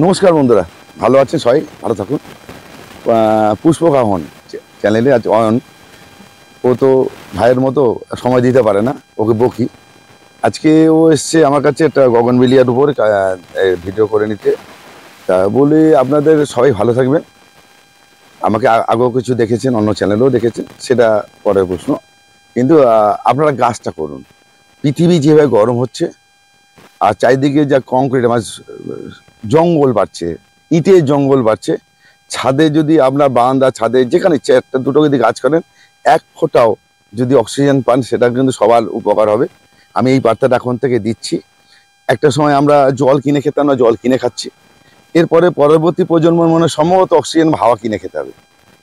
নমস্কার বন্ধুরা, ভালো আছেন সবাই, ভালো থাকুন। পুষ্পকাহন চ্যানেলে আজ অয়ন, ও তো ভাইয়ের মতো সময় দিতে পারে না, ওকে বকি। আজকে ও এসছে আমার কাছে একটা গগনবিলিয়ার উপর ভিডিও করে নিতে। তা বলি আপনাদের সবাই ভালো থাকবেন। আমাকে আগেও কিছু দেখেছেন, অন্য চ্যানেলেও দেখেছেন, সেটা পরের প্রশ্ন। কিন্তু আপনারা গাছটা করুন। পৃথিবী যেভাবে গরম হচ্ছে আর চারিদিকে যা কংক্রিট জঙ্গল বাড়ছে, ইটের জঙ্গল বাড়ছে, ছাদে যদি আপনার বারান্দা ছাদে যেখানে ইচ্ছে একটা দুটো যদি গাছ করেন, এক ফোঁটাও যদি অক্সিজেন পান, সেটা কিন্তু সবার উপকার হবে। আমি এই বার্তাটা এখন থেকে দিচ্ছি। একটা সময় আমরা জল কিনে খেতাম না, জল কিনে খাচ্ছি। এরপরে পরবর্তী প্রজন্মের মনে সম্ভবত অক্সিজেন হাওয়া কিনে খেতে হবে।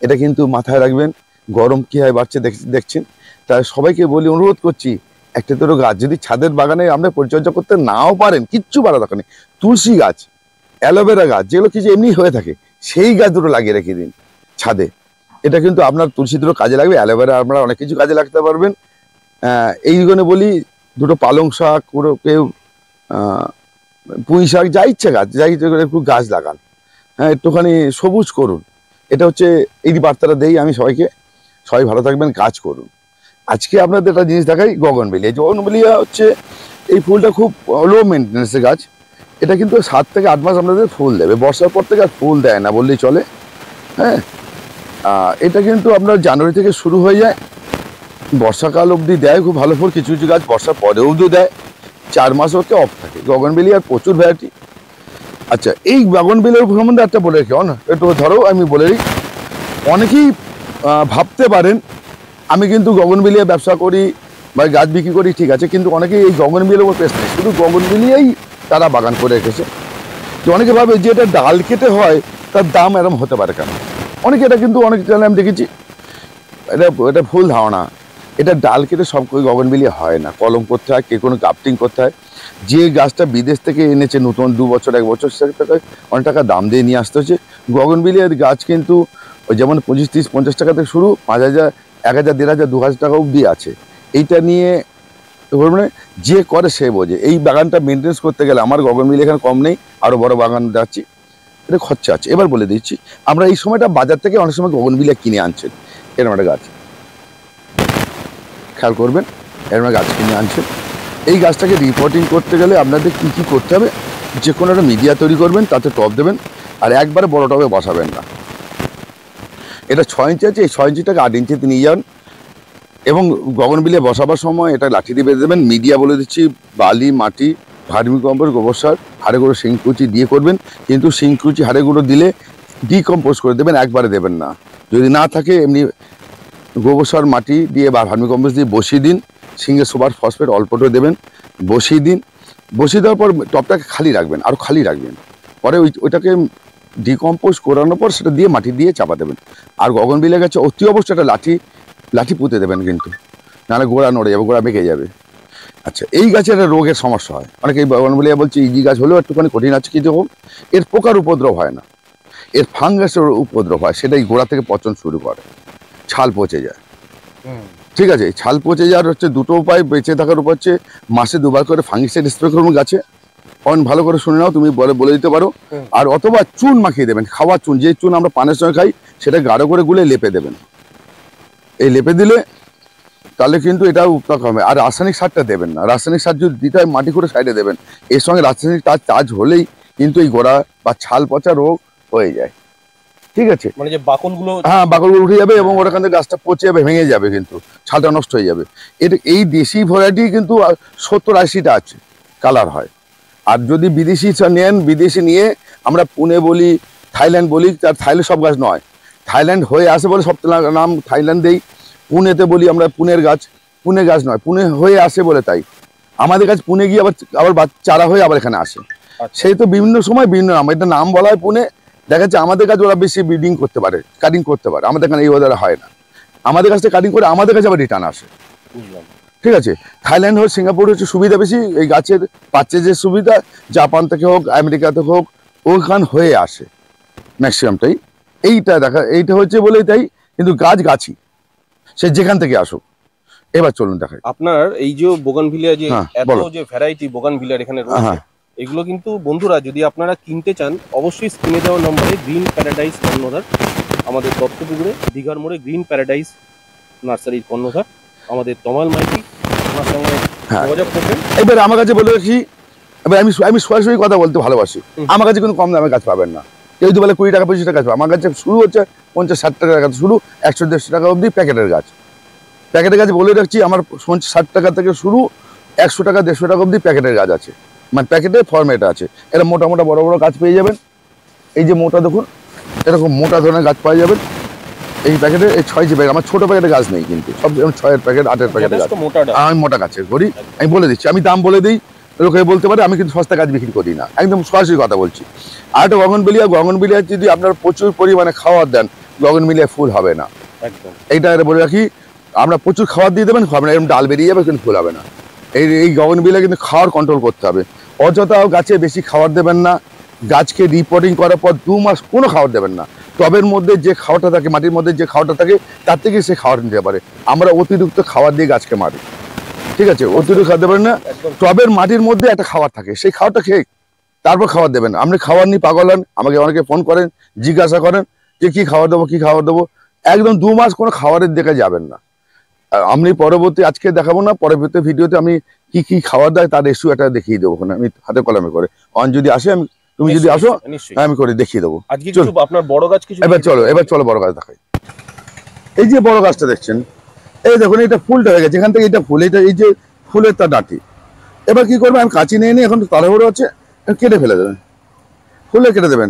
এটা কিন্তু মাথায় রাখবেন। গরম কীভাবে বাড়ছে দেখছেন। তাই সবাইকে বলি, অনুরোধ করছি, একটা দুটো গাছ যদি ছাদের বাগানে আমরা পরিচর্যা করতে নাও পারেন, কিচ্ছু বাড়া দরকার নেই, তুলসী গাছ, অ্যালোভেরা গাছ, যেগুলো কিছু এমনি হয়ে থাকে, সেই গাছ দুটো লাগিয়ে রেখে দিন ছাদে। এটা কিন্তু আপনার তুলসী দুটো কাজে লাগবে, অ্যালোভেরা আপনারা অনেক কিছু কাজে লাগতে পারবেন। এই জন্য বলি, দুটো পালং শাক, কেউ পুঁই শাক, যা ইচ্ছে গাছ, যা ইচ্ছে একটু গাছ লাগান। হ্যাঁ, একটুখানি সবুজ করুন। এটা হচ্ছে এই বার্তাটা দেই আমি সবাইকে। সবাই ভালো থাকবেন, কাজ করুন। আজকে আপনাদের একটা জিনিস দেখাই, গগনবেলিয়া। গগনবেলিয়া হচ্ছে এই ফুলটা খুব লো মেনটেন্যান্সের গাছ। এটা কিন্তু 7 থেকে 8 মাস আপনাদের ফুল দেবে। বর্ষার পর থেকে আর ফুল দেয় না বললেই চলে। হ্যাঁ, এটা কিন্তু আপনার জানুয়ারি থেকে শুরু হয়ে যায়, বর্ষাকাল অবধি দেয় খুব ভালো ফুল। কিছু কিছু গাছ বর্ষার পরে অবধি দেয়, 4 মাস ওকে অফ থাকে। গগনবেলিয়ার প্রচুর ভ্যারাইটি। আচ্ছা, এই গগনবেলিয়ার সম্বন্ধে একটা বলে রেখে একটু ধরো আমি বলে দিই। অনেকেই ভাবতে পারেন আমি কিন্তু গগনবেলিয়া ব্যবসা করি বা গাছ বিক্রি করি, ঠিক আছে, কিন্তু অনেকেই এই গগনবেলিয়ার উপর পেস্ট নেই, শুধু গগনবেলিয়াই তারা বাগান করে রেখেছে। যে অনেকে ভাবে যে এটা ডাল কেটে হয়, তার দাম এরম হতে পারে কেন। অনেকে এটা কিন্তু অনেক চ্যানেলে আমি দেখেছি, এটা ভুল ধারণা। এটা ডাল কেটে সব গগনবেলিয়া হয় না, কলম করতে হয়, কে কোনো গ্রাফটিং করতে হয়। যে গাছটা বিদেশ থেকে এনেছে নতুন 2 বছর 1 বছর, সেটাকে অনেক টাকা দাম দিয়ে নিয়ে আসতে হচ্ছে। গগনবেলিয়ার গাছ কিন্তু ওই যেমন 25, 30, 50 টাকা থেকে শুরু, 5000, 1000, 1500, 2000 টাকা অবধি আছে। এইটা নিয়ে মানে যে করে সে বোঝে। এই বাগানটা মেনটেন্স করতে গেলে আমার গগনবেলিয়া এখানে কম নেই, আরও বড় বাগান যাচ্ছি, এটা খরচা আছে। এবার বলে দিচ্ছি, আমরা এই সময়টা বাজার থেকে অনেক সময় গগনবেলিয়া কিনে আনছেন। এরকম একটা গাছ খেয়াল করবেন, এরকম একটা গাছ কিনে আনছেন। এই গাছটাকে রিপোর্টিং করতে গেলে আপনাদের কী কী করতে হবে, যে কোনো একটা মিডিয়া তৈরি করবেন, তাতে টব দেবেন, আর একবারে বড় টবে বসাবেন না। এটা 6 ইঞ্চি আছে, এই 6 ইঞ্চিটাকে 8 ইঞ্চিতে নিয়ে যান। এবং গগনবেলিয়া বসাবার সময় এটা লাঠি দিয়ে বেঁধে দেবেন। মিডিয়া বলে দিচ্ছি, বালি, মাটি, ভার্মিকম্পোস্ট, গোবর সার, হাড়ে গুঁড়ো, শিংকুচি দিয়ে করবেন। কিন্তু শিংকুচি, হাড়ে গুঁড়ো দিলে ডিকম্পোজ করে দেবেন, একবারে দেবেন না। যদি না থাকে এমনি গোবর সার, মাটি দিয়ে বা ভার্মিকম্পোস্ট দিয়ে বসিয়ে দিন। সিঙ্গে সুপার ফসফেট অল্পটা দেবেন, বসিয়ে দিন। বসিয়ে দেওয়ার পর টবটাকে খালি রাখবেন, আরও খালি রাখবেন। পরে ওইটাকে ডিকম্পোজ করানোর পর সেটা দিয়ে মাটি দিয়ে চাপা দেবেন। আর গগনবেলিয়া গাছে অতি অবশ্যই একটা লাঠি পুঁতে দেবেন, কিন্তু নাহলে গোড়া নড়ে যাবে, গোড়া বেঁকে যাবে। আচ্ছা, এই গাছের একটা রোগের সমস্যা হয়। অনেকে এই গগনবেলিয়া বলছে ইজি গাছ হলেও একটুখানি কঠিন আছে, কিন্তু এর পোকার উপদ্রব হয় না, এর ফাঙ্গাসের উপদ্রব হয়। সেটাই গোড়া থেকে পচন শুরু করে, ছাল পচে যায়। ঠিক আছে, ছাল পচে যাওয়ার হচ্ছে দুটো উপায় বেঁচে থাকার উপায় হচ্ছে, মাসে 2 বার করে ফাঙ্গিসাইড স্প্রে করুন গাছে। ভালো করে শুনে নাও, তুমি বলে দিতে পারো। আর অথবা চুন মাখিয়ে দেবেন, খাওয়ার চুন, যে চুন আমরা পানের সময় খাই, সেটা গাঢ় করে গুলে লেপে দেবেন। এই লেপে দিলে তাহলে কিন্তু এটা উপকার হবে। আর রাসায়নিক সারটা দেবেন না। রাসায়নিক সার যদি দিতে হয়, মাটি করে সাইডে দেবেন। এর সঙ্গে রাসায়নিক চার্জ হলেই কিন্তু এই গোড়া বা ছাল পচা রোগ হয়ে যায়। ঠিক আছে, মানে যে বাকলগুলো, হ্যাঁ, বাকলগুলো উঠে যাবে এবং ওখান থেকে গাছটা পচে যাবে, ভেঙে যাবে, কিন্তু ছালটা নষ্ট হয়ে যাবে। এই দেশি ভ্যারাইটি কিন্তু 70-80টা আছে, কালার হয়। আর যদি বিদেশি নেন, বিদেশি নিয়ে আমরা পুনে বলি, থাইল্যান্ড বলি, তার থাইল্যান্ড সব গাছ নয়, থাইল্যান্ড হয়ে আসে বলে সব নাম থাইল্যান্ড দেই। পুনেতে বলি আমরা পুনের গাছ, পুনে গাছ নয়, পুনে হয়ে আসে বলে তাই আমাদের কাছে পুনে গিয়ে আবার চারা হয়ে আবার এখানে আসে। সেই তো বিভিন্ন সময় বিভিন্ন নাম, এটা নাম বলা হয় পুনে। দেখা যাচ্ছে আমাদের কাছে ওরা বেশি ব্রিডিং করতে পারে, কাটিং করতে পারে, আমাদের এখানে এই ওদের হয় না। আমাদের কাছে কাটিং করে আমাদের কাছে আবার রিটার্ন আসে। ঠিক আছে, থাইল্যান্ড হোক, সিঙ্গাপুর হচ্ছে সুবিধা বেশি, এই গাছের পারচেজের সুবিধা। জাপান থেকে হোক, আমেরিকা থেকে হোক, ওখান হয়ে আসে ম্যাক্সিমামটাই। এইটা হচ্ছে বলেই তাই, কিন্তু গাছই সে যেখান থেকে আসুক। এবার চলুন দেখাই আপনার এই যে বোগানভিলিয়া, যে এত যে ভ্যারাইটি বোগানভিলিয়ার এখানে রয়েছে, এগুলো কিন্তু বন্ধুরা যদি আপনারা কিনতে চান অবশ্যই স্ক্রিনে দেওয়া নম্বরে গ্রিন প্যারাডাইস কর্ণধার, আমাদের দত্তপুকুরে দীঘার মোড়ে গ্রিন প্যারাডাইস নার্সারির কর্ণধার আমাদের তমাল মাইতি, ওনার সঙ্গে যোগাযোগ করবেন। এবার আমার কাছে বলে রাখি, এবার আমি সরাসরি কথা বলতে ভালোবাসি। আমার কাছে কোনো কম দামে গাছ পাবেন না। কেউ যদি বলে 20 টাকা 25 টাকা গাছ পাবে, আমার কাছে শুরু হচ্ছে 50-60 টাকার গাছ শুরু, 100-150 টাকা অবধি প্যাকেটের গাছ। প্যাকেটের গাছ বলে রাখছি আমার 60 টাকা থেকে শুরু, 100 টাকা 150 টাকা অবধি প্যাকেটের গাছ আছে, মানে প্যাকেটের ফরম্যাট আছে। এরা মোটা মোটা বড় বড় গাছ পেয়ে যাবেন। এই যে মোটা দেখুন, এরকম মোটা ধরনের গাছ পাওয়া যাবেন এই প্যাকেটে। এই 6 প্যাকেট, আমার ছোট প্যাকেটের গাছ নেই কিন্তু, সব 6-এর প্যাকেট 8-এর প্যাকেটের গাছ। আমি মোটা গাছের করি, আমি বলে দিচ্ছি, আমি দাম বলে দিই, লোকে বলতে পারে আমি কিন্তু সস্তা গাছ বিক্রি করি না, একদম সরাসরি কথা বলছি। আর একটা গগনবিলিয়া যদি আপনার প্রচুর পরিমাণে খাওয়ার দেন, গগনবিলিয়া ফুল হবে না একদম। এইটা বলে রাখি, আমরা প্রচুর খাবার দিয়ে দেবেন, হবে না, এরকম ডাল বেরিয়ে যাবে কিন্তু ফুল হবে না। এই গগনবিলিয়া কিন্তু খাওয়ার কন্ট্রোল করতে হবে। অযথা গাছে বেশি খাবার দেবেন না। গাছকে রিপোর্টিং করার পর 2 মাস কোনো খাবার দেবেন না। টবের মধ্যে যে খাওয়াটা থাকে, মাটির মধ্যে যে খাওয়াটা থাকে, তার থেকে সে খাবার নিতে পারে। আমরা অতিরিক্ত খাবার দিয়ে গাছকে মারি, ঠিক আছে? অতিরিক্ত খাবার দেবেন না। টবের মাটির মধ্যে একটা খাবার থাকে, সেই খাবারটা খেয়ে তারপর খাবার দেবেন। আপনি খাবার নিয়ে পাগল হন, আমাকে অনেকে ফোন করেন, জিজ্ঞাসা করেন যে কি খাবার দেবো। একদম 2 মাস কোনো খাবারের দিকে যাবেন না। আমি পরবর্তী আজকে দেখাবো না, পরবর্তী ভিডিওতে আমি কি খাবার দেয় তার রেশিও একটা দেখিয়ে দেবো, আমি হাতে কলমে করে। যদি আসে তুমি যদি আসো আমি করে দেখিয়ে দেবো। এবার চলো বড় গাছ দেখাই। এই যে বড় গাছটা দেখছেন, এই দেখুন এটা ফুলটা হয়ে গেছে, এখান থেকে এটা ফুল, এটা এই যে ফুলের তার ডাঁটি। এবার কি করবেন, আমি কাঁচি নিয়ে এখন তাড়াহুড়ো আছে, কেটে ফেলে দেবেন, ফুলে কেটে দেবেন,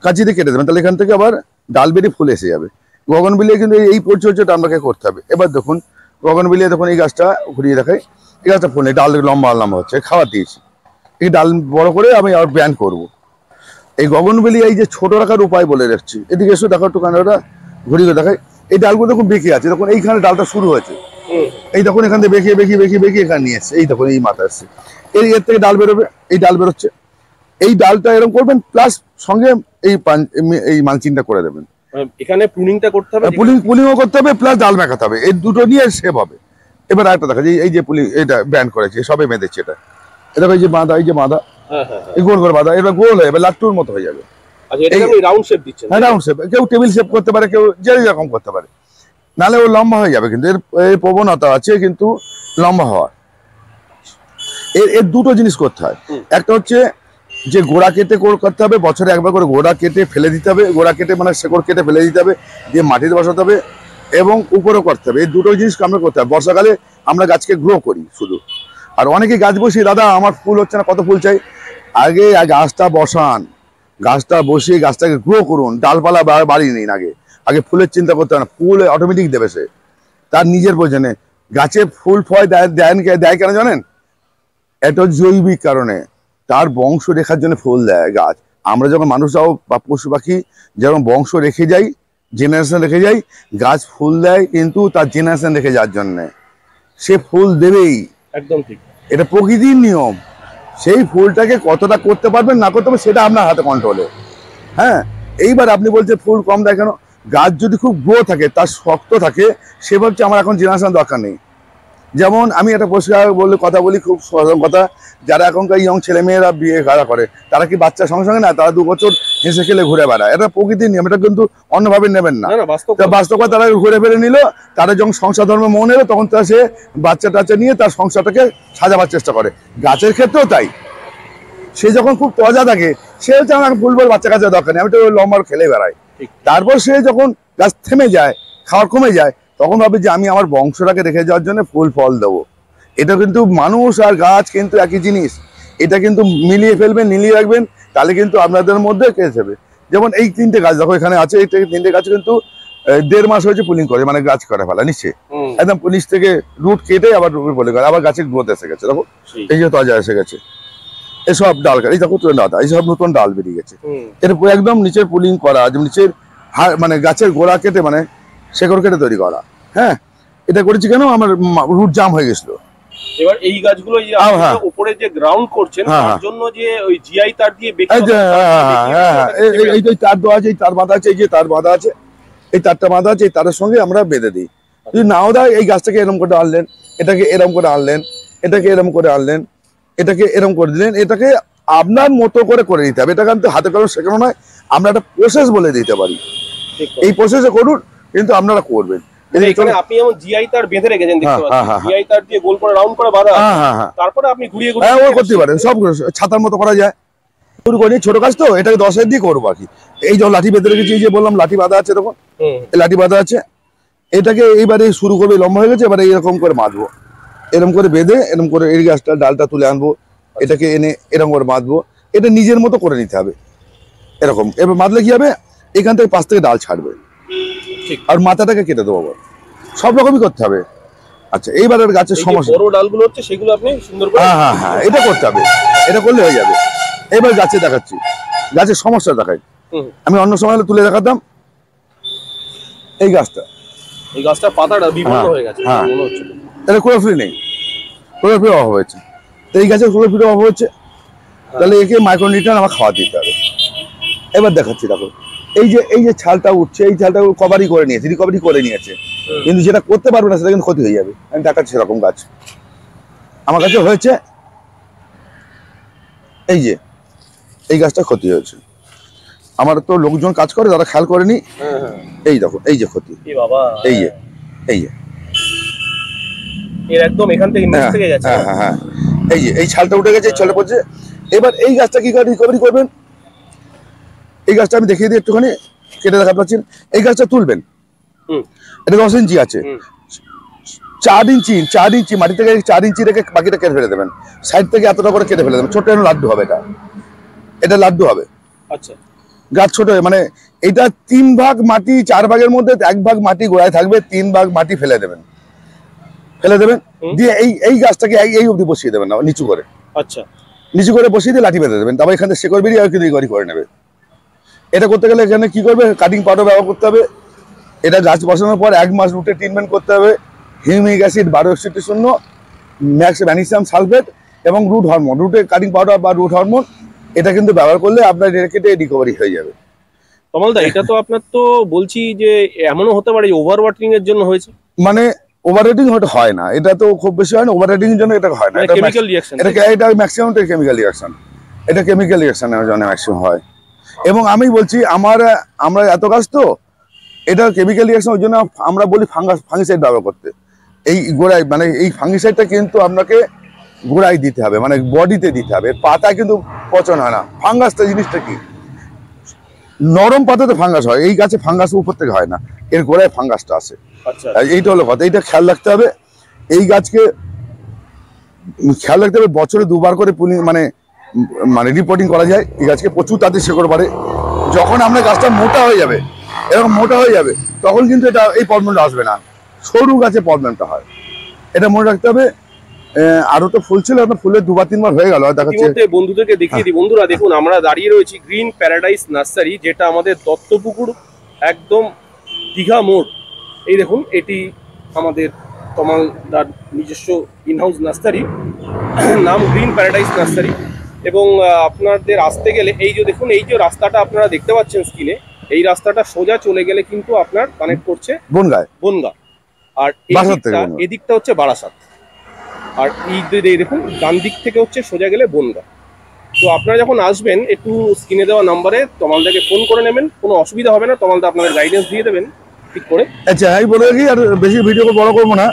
কাঁচি দিয়ে কেটে দেবেন, তাহলে এখান থেকে আবার ডাল বেরিয়ে ফুল এসে যাবে। গগনবিলিয়া কিন্তু এই পরিচর্যাটা আপনাকে করতে হবে। এবার দেখুন গগনবিলিয়া, দেখুন এই গাছটা ঘুরিয়ে দেখাই, এই গাছটা ফুল নেই, ডাল লম্বা হচ্ছে, খাওয়া দিয়েছি, এই ডাল বড় করে আমি আবার ব্যান করবো। এই গগনবিলিয়া এই যে ছোট রাখার উপায় বলে রাখছি, এদিকে এসে দেখো একটু কানাডা ঘুরিয়ে দেখাই। এই ডালগুলো দেখুন বেঁকে আছে, দেখুন এইখানে ডালটা শুরু হয়েছে, এই দেখুন এখান থেকে বেঁকে এখানে নিয়ে এসছে, এই দেখুন এই মাথা এসছে, এর থেকে ডাল বেরোবে, এই ডাল বেরোচ্ছে। এই ডালটা এরকম করবেন, প্লাস সঙ্গে এই মালচিংটা করে দেবেন। এখানে পুলিংটা করতে হবে, পুলিংও করতে হবে, প্লাস ডাল মেখাতে হবে, এই দুটো নিয়ে সেভ হবে। এবার আরেকটা দেখা যায়, এই যে পুলিং এটা ব্যান করেছে, সবে বেঁধেছে, এটা এই যে বাঁধা, এই যে বাঁধা, এই গোল করে বাঁধা, এবার গোল হয়ে যাবে, লাট্টুর মতো হয়ে যাবে। রাউন্ড শেপ দিচ্ছেন? হ্যাঁ, রাউন্ড শেপ। কেউ টেবিল শেপ করতে পারে, কেউ যে রকম করতে পারে, নাহলে ও লম্বা হয়ে যাবে। কিন্তু এর প্রবণতা আছে কিন্তু লম্বা হওয়ার। এর দুটো জিনিস করতে হয়। একটা হচ্ছে যে গোড়া কেটে করতে হবে, বছরে একবার করে গোড়া কেটে ফেলে দিতে হবে, গোড়া কেটে মানে শেকড় কেটে ফেলে দিতে হবে, দিয়ে মাটিতে বসাতে হবে এবং উপরেও করতে হবে। এই দুটো জিনিস আমরা করতে হবে। বর্ষাকালে আমরা গাছকে গ্রো করি শুধু, আর অনেকে গাছ বসি, দাদা আমার ফুল হচ্ছে না, কত ফুল চাই। আগে গাছটা বসান, গাছটা বসিয়ে গাছটাকে গ্রো করুন, ডালপালা বাড়িয়ে নিন। আগে ফুলের চিন্তা করতে হবে না, ফুল অটোমেটিক দেবে সে তার নিজের প্রয়োজনে। গাছে ফুল ফল দেয় কেন জানেন? এটা জৈবিক কারণে, তার বংশ রেখার জন্য ফুল দেয় গাছ। আমরা যখন মানুষরাও বা পশু পাখি যেমন বংশ রেখে যাই, জেনারেশন রেখে যাই, গাছ ফুল দেয় কিন্তু তার জেনারেশন রেখে যাওয়ার জন্যে, সে ফুল দেবেই, একদম ঠিক, এটা প্রকৃতির নিয়ম। সেই ফুলটাকে কতটা করতে পারবেন না করতে পারবেন সেটা আপনার হাতে কন্ট্রোলে। হ্যাঁ, এইবার আপনি বলছেন ফুল কম দেয় কেন? গাছ যদি খুব গ্রো থাকে, তার শক্ত থাকে, সে ভাবছে আমার এখন জেনারেশন দরকার নেই। যেমন আমি একটা পরিষ্কার কথা বলি, খুব সাধারণ কথা, যারা এখনকার ইয়ং ছেলেমেয়েরা বিয়ে করে, তারা কি বাচ্চার সঙ্গে সঙ্গে না, তারা 2 বছর হেসে খেলে ঘুরে বেড়ায়, এটা প্রকৃতির নিয়ম, এটা কিন্তু অন্যভাবে নেবেন না। বাস্তবতা তারা ঘুরে ফিরে নিল, তারা যখন সংসার ধর্ম মন এলো, তখন তারা সে বাচ্চা টাচ্চা নিয়ে তার সংসারটাকে সাজাবার চেষ্টা করে। গাছের ক্ষেত্রেও তাই, সে যখন খুব তাজা থাকে, সে হচ্ছে আমার ফুল বল বাচ্চা কাছে দরকার নেই, আমি তো লম্বা খেলে বেড়াই। তারপর সে যখন গাছ থেমে যায়, খাওয়ার কমে যায়, তখন ভাবে যে আমি আমার বংশটাকে রেখে যাওয়ার জন্য ফুল ফল দেবো। এটা কিন্তু মানুষ আর গাছ কিন্তু একই জিনিস, এটা কিন্তু মিলিয়ে ফেলবেন, মিলিয়ে রাখবেন, তাহলে কিন্তু আপনাদের মধ্যে কেস হবে। যেমন এই 3টে গাছ দেখো এখানে আছে, এই 3টে গাছ কিন্তু 1.5 মাস হয়েছে পুলিং করে, মানে গাছ করে ফেলা নিচ্ছে একদম, নিচ থেকে রুট কেটে আবার পুলিং করে, আবার গাছের গ্রোথ এসে গেছে। দেখো এই যে তাজা এসে গেছে, এসব ডাল, এই দেখো ডাল, এইসব নতুন ডাল বেরিয়ে গেছে। এর একদম নিচের পুলিং করা, নিচের মানে গাছের গোড়া কেটে, মানে শেকড় কেটে তৈরি করা। হ্যাঁ, এটা করেছি কেন, আমার রুট জাম হয়ে গেছিল। এবার এই গাছগুলো উপরে যে গ্রাউন্ড করছেন, তার জন্য যে ওই জিআই তার দিয়ে এই তার দেওয়া আছে, এই তার বাঁধা আছে, এই যে তার বাঁধা আছে, এই তারটা বাঁধা আছে, এই তারের সঙ্গে আমরা বেঁধে দিই। যদি নাও দেয়, এই গাছটাকে এরম করে আনলেন, এটাকে এরম করে আনলেন, এটাকে এরম করে আনলেন, এটাকে এরম করে দিলেন, এটাকে আপনার মতো করে নিতে হবে। এটা কিন্তু হাতে কলমে শেখানো নয়, আমরা একটা প্রসেস বলে দিতে পারি, ঠিক এই প্রসেসে করুন, কিন্তু আপনারা করবেন। এখানে আপনি যেমন জিআই তার বেঁধে রেখেছেন দেখতে পাচ্ছেন, জিআই তার দিয়ে গোল করে রাউন্ড করে বাঁধা, তারপরে আপনি ঘুরিয়ে ঘুরিয়ে করতে পারেন, সব ছাতার মতো করা যায়। শুরু করি ছোট কাজ তো, এটাকে 10 দিয়ে করবো আর কি। এই যে লাঠি বেঁধে রেখেছি, এই যে বললাম লাঠি বাঁধা আছে, দেখুন লাঠি বাঁধা আছে, এটাকে এইবারে শুরু করবে, লম্বা হয়ে গেছে, এবারে এরকম করে বাঁধবো, এরকম করে বেঁধে এরকম করে এই গাছটা ডালটা তুলে আনবো, এটাকে এনে এরকম করে বাঁধবো। এটা নিজের মতো করে নিতে হবে এরকম। এবার বাঁধলে কি হবে, এখান থেকে 5 থেকে ডাল ছাড়বে, আর মাথাটাকে কেটে দেবো, সব রকমই করতে হবে। আচ্ছা, এইবারের গাছের সমস্যা, বড় ডালগুলো হচ্ছে সেগুলো আপনি সুন্দর করে, হ্যাঁ এটা করতে হবে, এটা করলে হয়ে যাবে। এবার গাছে দেখাচ্ছি, গাছের সমস্যা দেখাই। আমি অন্য সময় তুলে দেখাতাম। এই গাছটা পাতাটা বিবর্ণ হয়ে গেছে, মনে হচ্ছে এটা ক্লোরোফিল নেই, ক্লোরোফিল অভাব হয়েছে। তো এই গাছের ক্লোরোফিল অভাব হচ্ছে, তাহলে একে মাইক্রোনিউট্রিয়েন্ট আমার খাওয়া দিতে হবে। এবার দেখাচ্ছি, দেখো এই যে ছালটা উঠছে, এই ছালটা রিকভারি করে নিয়েছে, কিন্তু যেটা করতে পারবে না সেটা কিন্তু ক্ষতি হয়ে যাবে। আমি দেখাচ্ছি সেরকম গাছ আমার কাছে হয়েছে। এই গাছটা ক্ষতি হয়েছে, আমার তো লোকজন কাজ করে, তারা খেয়াল করেনি। এই দেখো, এই যে ক্ষতি, এই যে একদম এখান থেকে নিচ থেকে গেছে। হ্যাঁ, এই ছালটা উঠে গেছে, ছালটা পড়ছে। এবার এই গাছটা কি করে রিকভারি করবেন, এই গাছটা আমি দেখিয়ে দিই একটুখানি, কেটে দেখাতে পাচ্ছেন। এই গাছটা তুলবেন, এটা 10 ইঞ্চি আছে, 4 ইঞ্চি মাটি থেকে 4 ইঞ্চি রেখে বাকিটা কেটে ফেলে দেবেন, সাইড থেকে এতটা করে কেটে ফেলে দেবেন। ছোট লাড্ডু হবে, এটা লাড্ডু হবে। আচ্ছা, গাছ ছোট, মানে এটা 3 ভাগ মাটি, 4 ভাগের মধ্যে 1 ভাগ মাটি গোড়ায় থাকবে, 3 ভাগ মাটি ফেলে দেবেন, দিয়ে এই গাছটাকে এই অবধি বসিয়ে দেবেন না, নিচু করে। আচ্ছা, নিচু করে বসিয়ে দিয়ে লাঠি বেঁধে দেবেন, তারপর এখানে শেকড় বেরিয়ে আর কিন্তু রিকভারি করে নেবে। এটা করতে গেলে এখানে কি করবে, কাটিং পাউডার ব্যবহার করতে হবে। এটা গাছ বসানোর পর 1 মাস রুটে ট্রিটমেন্ট করতে হবে, humic acid 12-60 max magnesium sulphate এবং রুট হরমোন, রুটে কাটিং পাউডার বা রুট হরমোন, এটা কিন্তু ব্যবহার করলে আপনার কেটে রিকভারি হয়ে যাবে। কমলদা, এটা তো আপনার তো বলছি যে এমনও হতে পারে ওভার ওয়াটারিং এর জন্য হয়েছে, মানে ওভার রেটিং হয় না, এটা তো খুব বেশি হয় না, ওভার রেটিং এর জন্য এটা হয় না, এটা কেমিক্যাল রিঅ্যাকশন, এটা ম্যাক্সিমাম কেমিক্যাল রিঅ্যাকশন, এটা কেমিক্যাল রিঅ্যাকশনের জন্য ম্যাক্সিমাম হয়। এবং আমি বলছি আমরা এত গাছ তো, এটা কেমিক্যাল রিঅ্যাকশন, ওই জন্য আমরা বলি ফাঙ্গিসাইড ব্যবহার করতে। এই গোড়ায়, মানে এই ফাঙ্গিসাইডটা কিন্তু আপনাকে গোড়ায় দিতে হবে, মানে বডিতে দিতে হবে, পাতা কিন্তু পচন হয় না। ফাঙ্গাসটা জিনিসটা কি, নরম পাতাতে ফাঙ্গাস হয়, এই গাছে ফাঙ্গাস উপর থেকে হয় না, এর গোড়ায় ফাঙ্গাসটা আসে। আচ্ছা, এইটা হলো কথা, এইটা খেয়াল রাখতে হবে। এই গাছকে খেয়াল রাখতে হবে, বছরে 2 বার করে মানে রিপোর্টিং করা যায়। এই গাছকে প্রচুর তাদের শেকড় বাড়ে। যখন আপনার গাছটা মোটা হয়ে যাবে, এরকম মোটা হয়ে যাবে, তখন কিন্তু এটা এই প্রবলেমটা আসবে না, সরু গাছে প্রবলেমটা হয়, এটা মনে রাখতে হবে। আরো তো ফুল ছিল, আপনার ফুলের 2 বার 3 বার হয়ে গেল দেখাচ্ছি। বন্ধুদেরকে দেখিয়ে দিই। বন্ধুরা দেখুন, আমরা দাঁড়িয়ে রয়েছি গ্রিন প্যারাডাইস নার্সারি, যেটা আমাদের দত্তপুকুর একদম দীঘা মোড়। এই দেখুন, এটি আমাদের তমালদার নিজস্ব ইনহাউস নার্সারি, নাম গ্রিন প্যারাডাইস নার্সারি। এবং আপনাদের আসতে গেলে এই যে দেখুন, এই যে রাস্তাটা আপনারা দেখতে পাচ্ছেন স্ক্রিনে, এই রাস্তাটা সোজা চলে গেলে কিন্তু আপনার কানেক্ট করছে বনগা, আর এদিকটা হচ্ছে বারাসাত, আর এই দেখুন ডান দিক থেকে হচ্ছে সোজা গেলে বনগা। তো আপনারা যখন আসবেন, একটু স্ক্রিনে দেওয়া নাম্বারে তমালদাকে ফোন করে নেবেন, কোনো অসুবিধা হবে না, তমালদা আপনাদের গাইডেন্স দিয়ে দেবেন ঠিক করে। আচ্ছা, আমি বলে রাখি, আর বেশি ভিডিও বড় করবো না,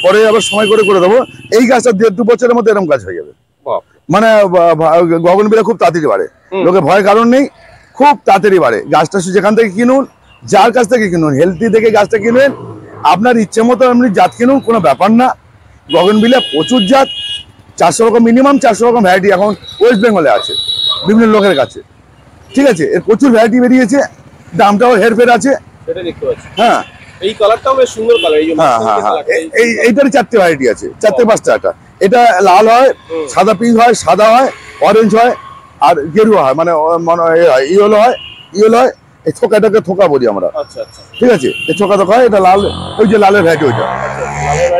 পরে আবার সময় করে দেবো। এই গাছটা 1.5-2 বছরের মধ্যে এরকম গাছ হয়ে যাবে, মানে গগনবিলা খুব তাড়াতাড়ি বাড়ে, লোকে ভয়ের কারণ নেই, খুব তাড়াতাড়ি বাড়ে। গাছটা যেখান থেকে কিনুন, যার কাছ থেকে কিনুন, হেলথি দেখে গাছটা কিনবেন, আপনার ইচ্ছে মতো আপনি জাত কিনুন, কোনো ব্যাপার না। গগনবিলা প্রচুর জাত, 400 রকম, মিনিমাম 400 রকম ভ্যারাইটি এখন ওয়েস্ট বেঙ্গলে আছে বিভিন্ন লোকের কাছে, ঠিক আছে। এর প্রচুর ভ্যারাইটি বেরিয়েছে, দামটাও হেরফের আছে, সেটা দেখতে পাচ্ছি। হ্যাঁ, এই কালারটাও বেশ সুন্দর কালার, এইটার 4টে ভ্যারাইটি আছে, 4-5টা। এটা লাল হয়, সাদা পিঙ্ক হয়, সাদা হয়, অরেঞ্জ হয়, আর গেরুয়া হয়, মানে ইয়েলো হয়। এই থোকাটাকে থোকা বলি আমরা। আচ্ছা, ঠিক আছে, এই থোকা হয়, এটা লাল, ওই যে লালের ভ্যারাইটি, ওইটা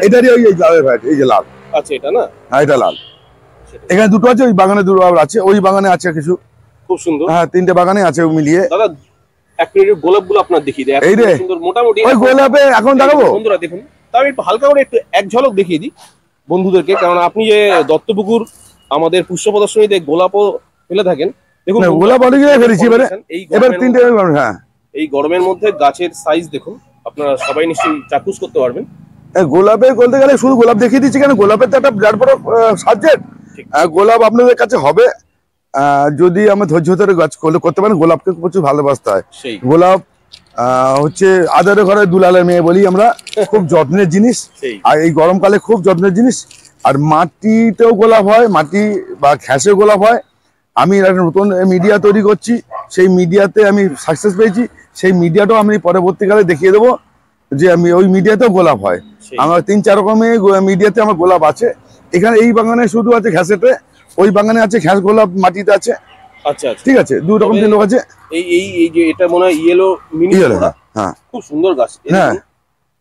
এটারই ওই লালের ভ্যারাইটি, এই যে লাল। আচ্ছা, এটা না? হ্যাঁ, এটা লাল। এখানে 2টো আছে, ওই বাগানে 2টো আছে, ওই বাগানে আছে কিছু, খুব সুন্দর। হ্যাঁ, 3টে বাগানে আছে মিলিয়ে। দাদা, এক মিনিট গোলাপগুলো আপনার দেখিয়ে দেয়, এই রে সুন্দর মোটামুটি। ওই গোলাপে এখন দেখাবো বন্ধুরা, দেখুন, তাও একটু হালকা করে একটু এক ঝলক দেখিয়ে দিই বন্ধুদেরকে, কারণ আপনি যে দত্তপুকুর আমাদের পুষ্প প্রদর্শনীতে গোলাপও ফেলে থাকেন। দেখুন না, গোলাপ অনেক জায়গায় ফেলেছি এবারে। এই এবার গরমের 3টে, হ্যাঁ এই গরমের মধ্যে গাছের সাইজ দেখুন, আপনারা সবাই নিশ্চয়ই চাক্ষুষ করতে পারবেন। গোলাপে বলতে গেলে শুধু গোলাপ দেখিয়ে দিচ্ছি কেন, গোলাপের তো একটা বিরাট বড় সাবজেক্ট। ঠিক। গোলাপ আপনাদের কাছে হবে, যদি আমরা ধৈর্য ধরে গাছ করতে পারেন। গোলাপকে প্রচুর ভালোবাসতে হয়। সেই গোলাপ হচ্ছে আদারে ঘরে দুলালের মেয়ে বলি আমরা, খুব যত্নের জিনিস। সেই আর এই গরমকালে খুব যত্নের জিনিস। আর মাটিতেও গোলাপ হয়, মাটি বা ঘ্যাসে গোলাপ হয়। আমি একটা নতুন মিডিয়া তৈরি করছি, সেই মিডিয়াতে আমি সাকসেস পেয়েছি। সেই মিডিয়াটাও আমি পরবর্তীকালে দেখিয়ে দেবো যে আমি ওই মিডিয়াতেও গোলাপ হয়। সেই আমার 3-4 রকমের মিডিয়াতে আমার গোলাপ আছে। এখানে এই বাগানে শুধু আছে ঘ্যাসেতে, ওই বাগানে আছে ঘ্যাস গোলাপ, মাটিতে আছে। আচ্ছা আচ্ছা, ঠিক আছে, 2 রকম 3 লোক আছে। এই এই এই যে এটা মনে হয় ইয়েলো মিনি, হ্যাঁ খুব সুন্দর গাছ। হ্যাঁ,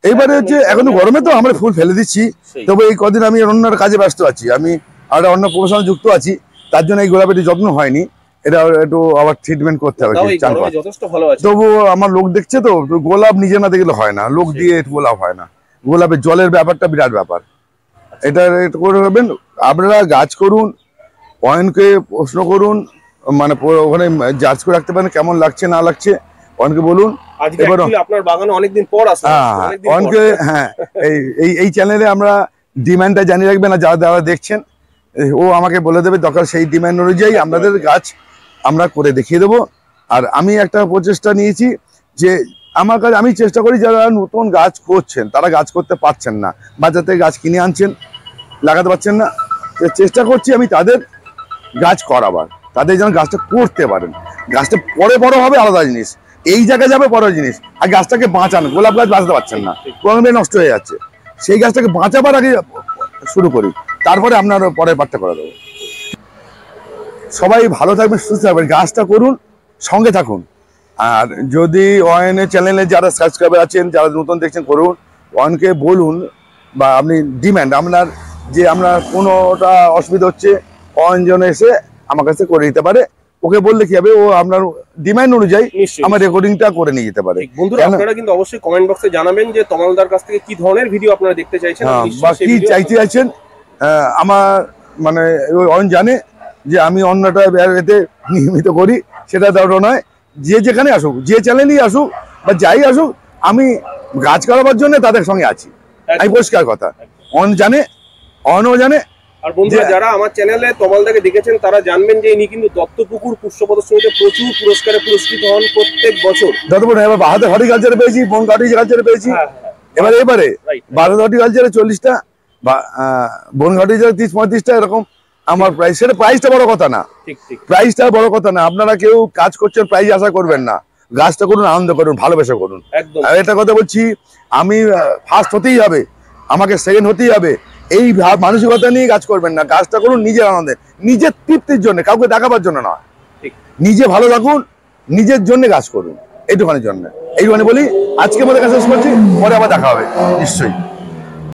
এইবারে হচ্ছে এখন তো গরমে তো আমরা ফুল ফেলে দিচ্ছি, সেই। তবে এই কদিন আমি অন্য কাজে ব্যস্ত আছি, আমি আর অন্য প্রফেশনাল যুক্ত আছি, তার জন্য এই গোলাপের যত্ন হয়নি। এটা একটু আবার ট্রিটমেন্ট করতে হবে। তাও এই গরমে যথেষ্ট ভালো আছে। তবু আমার লোক দেখছে তো, গোলাপ নিজে না দেখলে হয় না, লোক দিয়ে গোলাপ হয় না। গোলাপের জলের ব্যাপারটা বিরাট ব্যাপার। এটা একটু করে নেবেন। আপনারা গাছ করুন, অয়নকে প্রশ্ন করুন, মানে ওখানে জাজ করে রাখতে পারেন কেমন লাগছে না লাগছে, অয়নকে বলুন। আজকে এবার অ্যাকচুয়ালি আপনার বাগানে অনেকদিন পর আসলাম, অনেকদিন পর। অয়নকে, হ্যাঁ, এই চ্যানেলে আমরা ডিমান্ডটা জানিয়ে রাখবেন, আর যারা দেখছেন ও আমাকে বলে দেবে, দরকার সেই ডিমান্ড অনুযায়ী আপনাদের গাছ আমরা করে দেখিয়ে দেবো। আর আমি একটা প্রচেষ্টা নিয়েছি যে আমার কাছে আমি চেষ্টা করি যারা নতুন গাছ করছেন, তারা গাছ করতে পারছেন না, বাজার থেকে গাছ কিনে আনছেন, লাগাতে পারছেন না, চেষ্টা করছি আমি তাদের গাছ করাবার, তাদের যেন গাছটা করতে পারেন। গাছটা পরে বড় হবে আলাদা জিনিস, এই জায়গায় যাবে বড় জিনিস। আর গাছটাকে বাঁচান, গোলাপ গাছ বাঁচাতে পারছেন না, গরমে নষ্ট হয়ে যাচ্ছে, সেই গাছটাকে বাঁচাবার আগে শুরু করি, তারপরে আপনার পরের পার্টটা করে দেবো। সবাই ভালো থাকবেন, সুস্থ থাকবেন, গাছটা করুন, সঙ্গে থাকুন। আর যদি অয়নের চ্যানেলে যারা সাবস্ক্রাইবার আছেন, যারা নতুন দেখছেন, করুন, অয়নকে বলুন, বা আপনি ডিম্যান্ড আপনার যে আমরা কোনোটা অসুবিধা হচ্ছে, অয়ন যেন এসে আমার কাছে করে দিতে পারে। ওকে বললে কি হবে, ও আপনার ডিমান্ড অনুযায়ী আমার রেকর্ডিংটা করে নিয়ে যেতে পারে। বন্ধুরা আপনারা কিন্তু অবশ্যই কমেন্ট বক্সে জানাবেন যে তমালদার কাছ থেকে কি ধরনের ভিডিও আপনারা দেখতে চাইছেন, বা কি চাইতে চাইছেন। আমার মানে অয়ন জানে যে আমি অন্যটা এতে নিয়মিত করি, সেটা ধরো নয়। যে যেখানে আসুক, যে চ্যানেলই আসুক বা যাই আসুক, আমি গাছ করাবার জন্য তাদের সঙ্গে আছি, আমি পরিষ্কার কথা। অয়ন জানে, অয়নও জানে। আর বন্ধুরা যারা আমার চ্যানেলে তমালদাকে দেখেছেন তারা জানবেন যে ইনি কিন্তু দত্তপুকুর পুষ্প প্রদর্শনীতে প্রচুর পুরস্কারে পুরস্কৃত হন প্রত্যেক বছর। দত্তপুর এবার বাহাদুর হর্টিকালচারে পেয়েছি, বন হর্টিকালচারে পেয়েছি। এবারে বাহাদুর হর্টিকালচারে 40টা, বা বন হর্টিকালচারে 30-35টা, এরকম আমার প্রাইস। সেটা প্রাইসটা বড় কথা না, প্রাইসটা বড় কথা না। আপনারা কেউ কাজ করছেন প্রাইস আশা করবেন না, গাছটা করুন, আনন্দ করুন, ভালোবেসে করুন। আর এটা কথা বলছি, আমি ফার্স্ট হতেই হবে, আমাকে সেকেন্ড হতেই হবে, এই মানসিকতা নিয়ে কাজ করবেন না। গাছটা করুন নিজের আনন্দে, নিজের তৃপ্তির জন্য, কাউকে দেখাবার জন্য নয়। নিজে ভালো থাকুন, নিজের জন্য গাছ করুন, এইটুখানির জন্য। এইটুখানি বলি, আজকে আমাদের কাছে শেষ করছি, পরে আবার দেখা হবে নিশ্চয়ই।